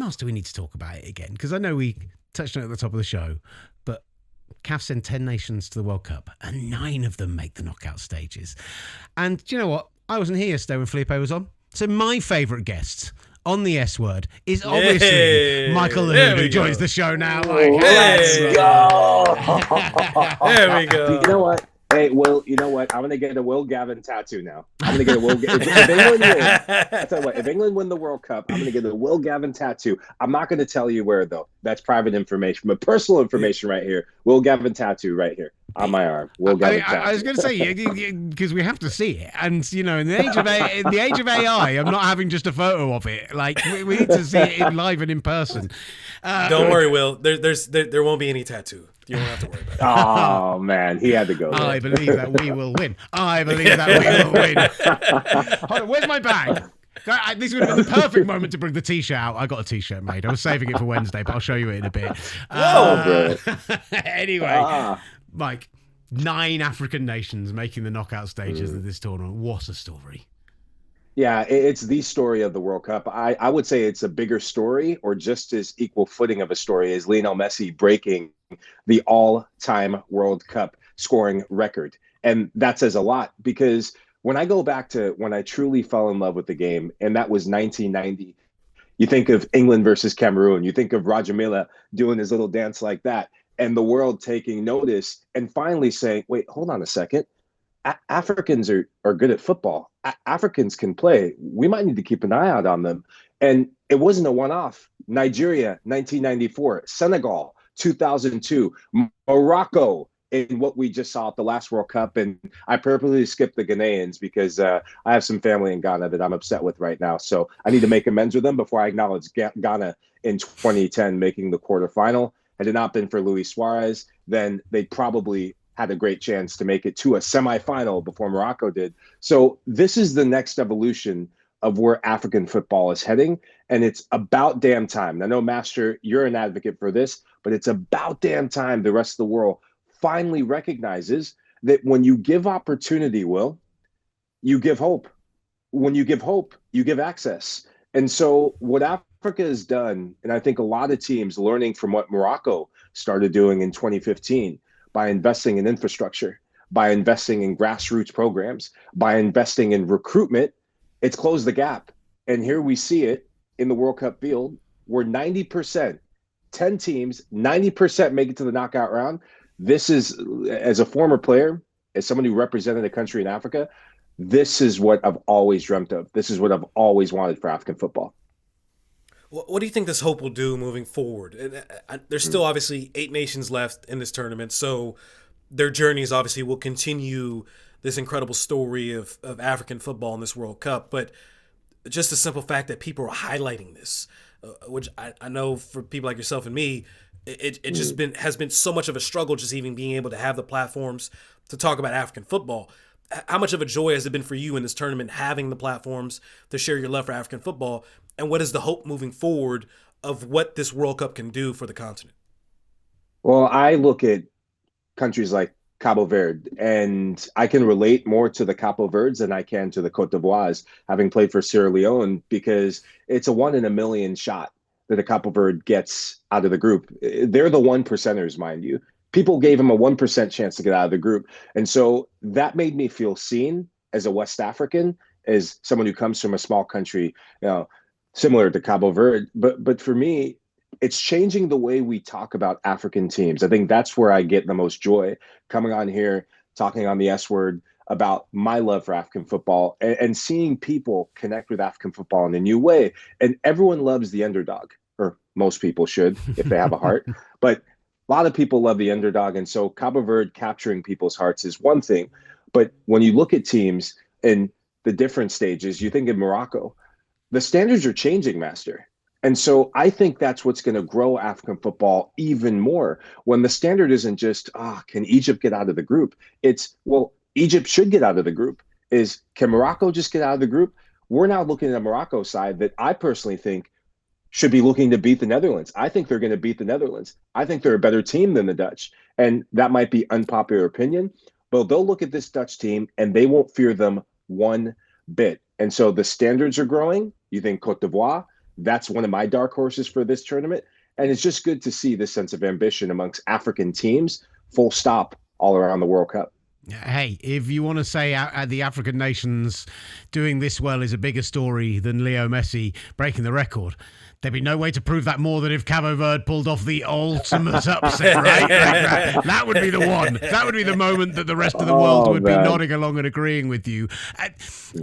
else do we need to talk about it again? Because I know we touched on it at the top of the show, but CAF send 10 nations to the World Cup and 9 of them make the knockout stages. And do you know what? I wasn't here yesterday when Felipe was on. So my favourite guest on the S word is obviously Michael Lahoud, who joins the show now. Let's go. There we go. You know what? Hey, Will, you know what? I'm going to get a Will Gavin tattoo now. I'm going to get a Will if England win, I'll tell you what, if England win the World Cup, I'm going to get a Will Gavin tattoo. I'm not going to tell you where, though. That's private information, but personal information right here. Will Gavin tattoo right here on my arm. Will Gavin tattoo. I was going to say, because we have to see it. And, you know, in the age of AI, I'm not having just a photo of it. Like, we need to see it in live and in person. Don't worry, Will. There won't be any tattoo. You won't have to worry about it. Oh, man. He had to go. I believe that we will win. I believe that we will win. Hold on, where's my bag? This would have been the perfect moment to bring the T-shirt out. I got a T-shirt made. I was saving it for Wednesday, but I'll show you it in a bit. Anyway, Mike, 9 African nations making the knockout stages of this tournament. What a story. Yeah, it's the story of the World Cup. I would say it's a bigger story, or just as equal footing of a story as Lionel Messi breaking the all-time World Cup scoring record. And that says a lot, because when I go back to when I truly fell in love with the game, and that was 1990, you think of England versus Cameroon, you think of Roger Milla doing his little dance like that, and the world taking notice and finally saying, wait, hold on a second. Africans are good at football. Africans can play. We might need to keep an eye out on them. And it wasn't a one-off. Nigeria, 1994. Senegal, 2002. Morocco, in what we just saw at the last World Cup. And I purposely skipped the Ghanaians because I have some family in Ghana that I'm upset with right now. So I need to make amends with them before I acknowledge Ghana in 2010 making the quarterfinal. Had it not been for Luis Suarez, then they probably had a great chance to make it to a semifinal before Morocco did. So this is the next evolution of where African football is heading. And it's about damn time. I know, Master, you're an advocate for this, but it's about damn time the rest of the world finally recognizes that when you give opportunity, Will, you give hope. When you give hope, you give access. And so what Africa has done, and I think a lot of teams learning from what Morocco started doing in 2015, by investing in infrastructure, by investing in grassroots programs, by investing in recruitment, it's closed the gap. And here we see it in the World Cup field, where 90%, 10 teams, 90% make it to the knockout round. This is, as a former player, as someone who represented a country in Africa, this is what I've always dreamt of. This is what I've always wanted for African football. What do you think this hope will do moving forward? There's still obviously 8 nations left in this tournament, so their journeys obviously will continue this incredible story of African football in this World Cup. But just the simple fact that people are highlighting this, which I know for people like yourself and me, it just has been so much of a struggle just even being able to have the platforms to talk about African football. How much of a joy has it been for you in this tournament, having the platforms to share your love for African football? And what is the hope moving forward of what this World Cup can do for the continent? Well, I look at countries like Cabo Verde, and I can relate more to the Cabo Verdes than I can to the Cote d'Ivoires, having played for Sierra Leone, because it's a 1 in a million shot that a Cabo Verde gets out of the group. They're the 1%ers, mind you. People gave them a 1% chance to get out of the group. And so that made me feel seen as a West African, as someone who comes from a small country, similar to Cabo Verde. But for me, it's changing the way we talk about African teams. I think that's where I get the most joy, coming on here, talking on the S word about my love for African football, and seeing people connect with African football in a new way. And everyone loves the underdog, or most people should if they have a heart. But a lot of people love the underdog. And so Cabo Verde capturing people's hearts is one thing. But when you look at teams in the different stages, you think of Morocco, the standards are changing, Master. And so I think that's what's going to grow African football even more, when the standard isn't just, can Egypt get out of the group? It's, well, Egypt should get out of the group. Can Morocco just get out of the group? We're now looking at the Morocco side that I personally think should be looking to beat the Netherlands. I think they're going to beat the Netherlands. I think they're a better team than the Dutch. And that might be unpopular opinion, but they'll look at this Dutch team and they won't fear them one bit. And so the standards are growing. You think Cote d'Ivoire, That's one of my dark horses for this tournament. And it's just good to see this sense of ambition amongst African teams, full stop, all around the World Cup. Hey, if you want to say the African nations doing this well is a bigger story than Leo Messi breaking the record, there'd be no way to prove that more than if Cabo Verde pulled off the ultimate upset, right? That would be the one. That would be the moment that the rest of the world would be nodding along and agreeing with you.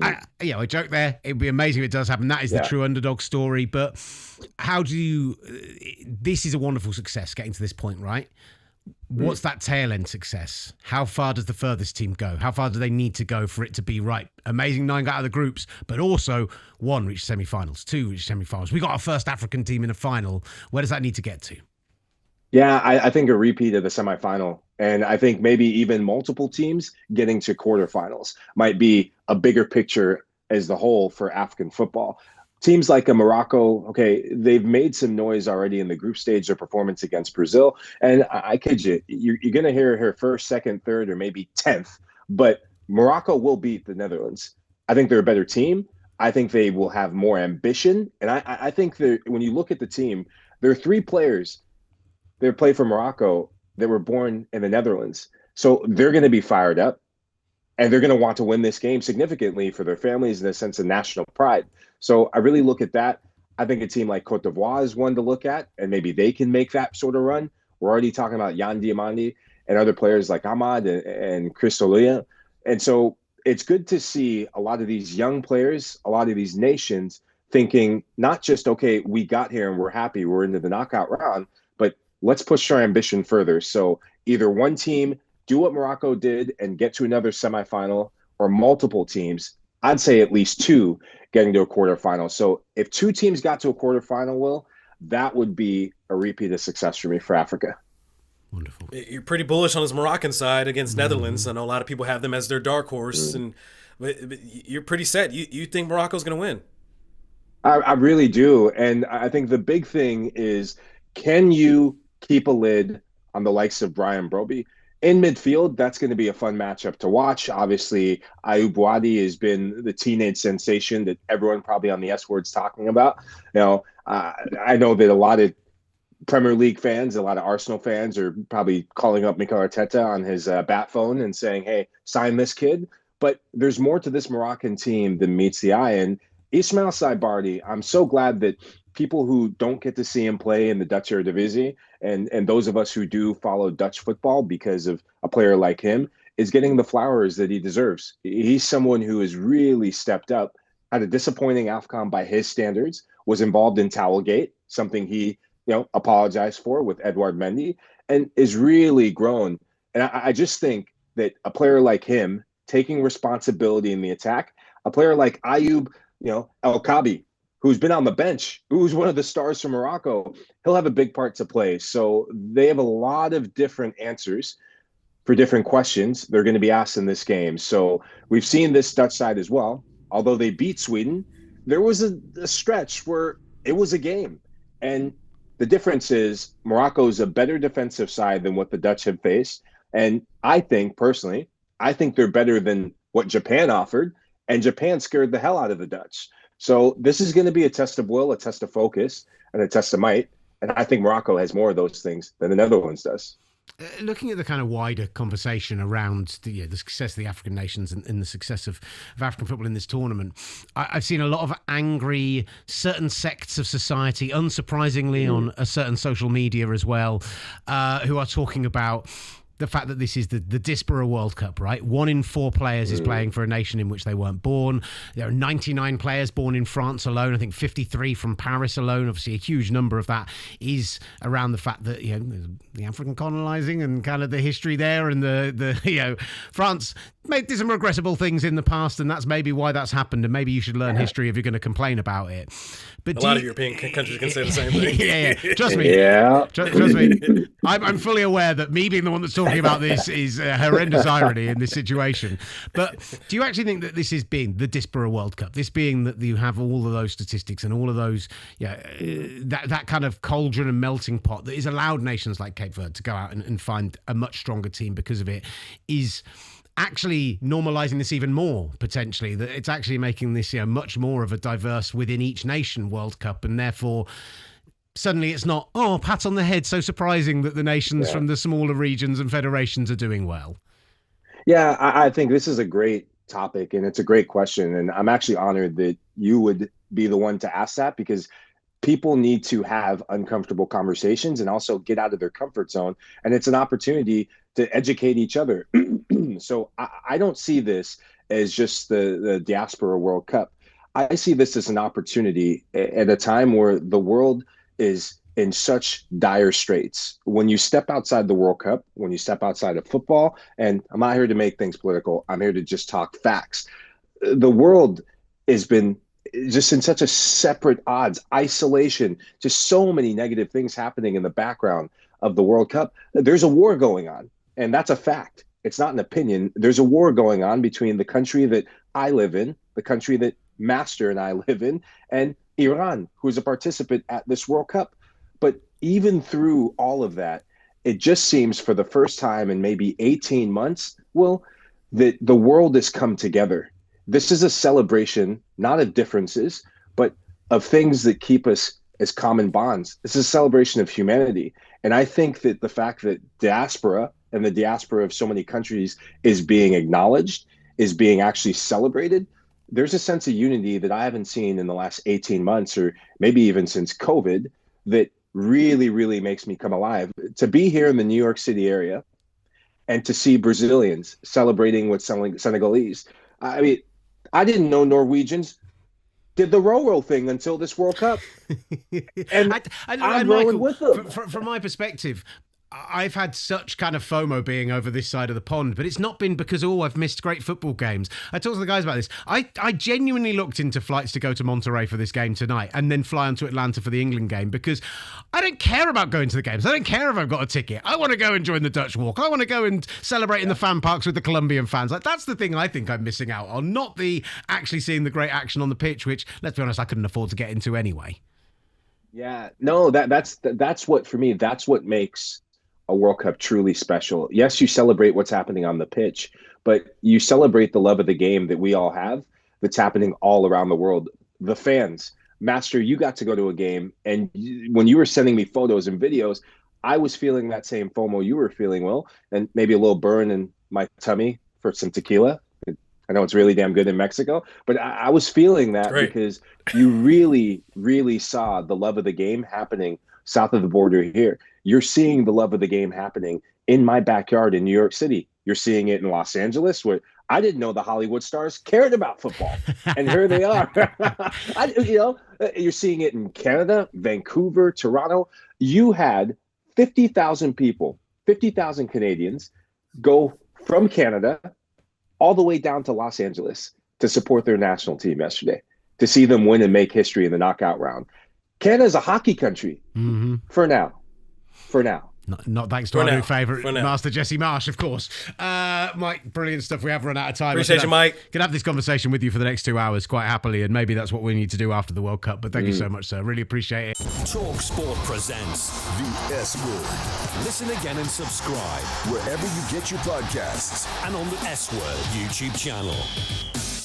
I joke there. It'd be amazing if it does happen. That is the true underdog story. But how do you... This is a wonderful success getting to this point, right? What's that tail end success? How far does the furthest team go? How far do they need to go for it to be right? Amazing 9 got out of the groups, but also 1 reach semi-finals, 2 reach semi-finals. We got our first African team in a final. Where does that need to get to? Yeah, I think a repeat of the semifinal. And I think maybe even multiple teams getting to quarterfinals might be a bigger picture as the whole for African football. Teams like Morocco, okay, they've made some noise already in the group stage, their performance against Brazil. And I kid you, you're going to hear her first, second, third, or maybe 10th. But Morocco will beat the Netherlands. I think they're a better team. I think they will have more ambition. And I think that when you look at the team, there are 3 players that play for Morocco that were born in the Netherlands. So they're going to be fired up. And they're going to want to win this game significantly for their families in a sense of national pride. So I really look at that. I think a team like Cote d'Ivoire is one to look at, and maybe they can make that sort of run. We're already talking about Yan Diamandi and other players like Ahmad and Chris D'Elia. And so it's good to see a lot of these young players, a lot of these nations thinking not just, okay, we got here and we're happy, we're into the knockout round, but let's push our ambition further. So either one team do what Morocco did and get to another semifinal, or multiple teams, I'd say at least 2 getting to a quarterfinal. So if 2 teams got to a quarterfinal, Will, that would be a repeat of success for me for Africa. Wonderful. You're pretty bullish on this Moroccan side against Netherlands. I know a lot of people have them as their dark horse, but you're pretty set. You think Morocco's going to win? I really do. And I think the big thing is, can you keep a lid on the likes of Brian Brobbey? In midfield, that's going to be a fun matchup to watch. Obviously, Ayoub Wadi has been the teenage sensation that everyone probably on the S word's talking about. I know that a lot of Premier League fans, a lot of Arsenal fans are probably calling up Mikel Arteta on his bat phone and saying, hey, sign this kid. But there's more to this Moroccan team than meets the eye. And Ismail Saibardi, I'm so glad that people who don't get to see him play in the Dutch Eredivisie, and those of us who do follow Dutch football because of a player like him, is getting the flowers that he deserves. He's someone who has really stepped up, had a disappointing AFCON by his standards, was involved in Towelgate, something he apologized for with Edouard Mendy, and is really grown. And I just think that a player like him taking responsibility in the attack, a player like Ayoub, El Kabi, who's been on the bench, who's one of the stars from Morocco, he'll have a big part to play. So they have a lot of different answers for different questions they're going to be asked in this game. So we've seen this Dutch side as well. Although they beat Sweden, there was a stretch where it was a game. And the difference is Morocco is a better defensive side than what the Dutch have faced. And I think, personally, they're better than what Japan offered. And Japan scared the hell out of the Dutch. So this is going to be a test of will, a test of focus, and a test of might. And I think Morocco has more of those things than the Netherlands does. Looking at the kind of wider conversation around the success of the African nations and the success of African football in this tournament, I've seen a lot of angry certain sects of society, unsurprisingly on a certain social media as well, who are talking about the fact that this is the Diaspora World Cup, right? 1 in 4 players is playing for a nation in which they weren't born. There are 99 players born in France alone. I think 53 from Paris alone. Obviously, a huge number of that is around the fact that, the African colonizing and kind of the history there, and the France did some regrettable things in the past, and that's maybe why that's happened. And maybe you should learn history if you're going to complain about it. But a lot of European countries can say the same thing. Yeah. Trust me. Yeah. Trust me. I'm fully aware that me being the one that's talking about this is horrendous irony in this situation. But do you actually think that this is being the Diaspora World Cup, this being that you have all of those statistics and all of those, that kind of cauldron and melting pot that has allowed nations like Cape Verde to go out and find a much stronger team because of it, is actually normalizing this even more, potentially, that it's actually making this, much more of a diverse within each nation World Cup, and therefore suddenly it's not, pat on the head, so surprising that the nations from the smaller regions and federations are doing well. Yeah, I think this is a great topic and it's a great question. And I'm actually honored that you would be the one to ask that, because people need to have uncomfortable conversations and also get out of their comfort zone. And it's an opportunity to educate each other. So I don't see this as just the Diaspora World Cup. I see this as an opportunity at a time where the world is in such dire straits. When you step outside the World Cup, when you step outside of football, and I'm not here to make things political, I'm here to just talk facts. The world has been just in such a separate odds, isolation, just so many negative things happening in the background of the World Cup. There's a war going on, and that's a fact. It's not an opinion. There's a war going on between the country that I live in, the country that Master and I live in, and Iran, who's a participant at this World Cup. But even through all of that, it just seems for the first time in maybe 18 months, that the world has come together. This is a celebration, not of differences, but of things that keep us as common bonds. This is a celebration of humanity. And I think that the fact that diaspora and the diaspora of so many countries is being acknowledged, is being actually celebrated, there's a sense of unity that I haven't seen in the last 18 months, or maybe even since COVID, that really, really makes me come alive. To be here in the New York City area and to see Brazilians celebrating with Senegalese. I mean, I didn't know Norwegians did the row thing until this World Cup. And I'm rolling with them. From my perspective, I've had such kind of FOMO being over this side of the pond, but it's not been because, I've missed great football games. I talked to the guys about this. I genuinely looked into flights to go to Monterrey for this game tonight and then fly on to Atlanta for the England game, because I don't care about going to the games. I don't care if I've got a ticket. I want to go and join the Dutch walk. I want to go and celebrate in the fan parks with the Colombian fans. Like, that's the thing I think I'm missing out on, not the actually seeing the great action on the pitch, which, let's be honest, I couldn't afford to get into anyway. Yeah, no, that's what, for me, that's what makes a World Cup truly special. Yes, you celebrate what's happening on the pitch, but you celebrate the love of the game that we all have that's happening all around the world. The fans. Master, you got to go to a game, and when you were sending me photos and videos, I was feeling that same FOMO you were feeling, Will, and maybe a little burn in my tummy for some tequila. I know it's really damn good in Mexico, but I was feeling that because you really, really saw the love of the game happening south of the border here. You're seeing the love of the game happening in my backyard in New York City. You're seeing it in Los Angeles, where I didn't know the Hollywood stars cared about football, and here they are. You're seeing it in Canada, Vancouver, Toronto. You had 50,000 people, 50,000 Canadians go from Canada all the way down to Los Angeles to support their national team yesterday, to see them win and make history in the knockout round. Canada's a hockey country for now. Not thanks to our new favourite, Master Jesse Marsh, of course. Mike, brilliant stuff. We have run out of time. Appreciate you, Mike. Can have this conversation with you for the next 2 hours quite happily, and maybe that's what we need to do after the World Cup. But thank you so much, sir. Really appreciate it. talkSPORT presents The S Word. Listen again and subscribe wherever you get your podcasts and on the S Word YouTube channel.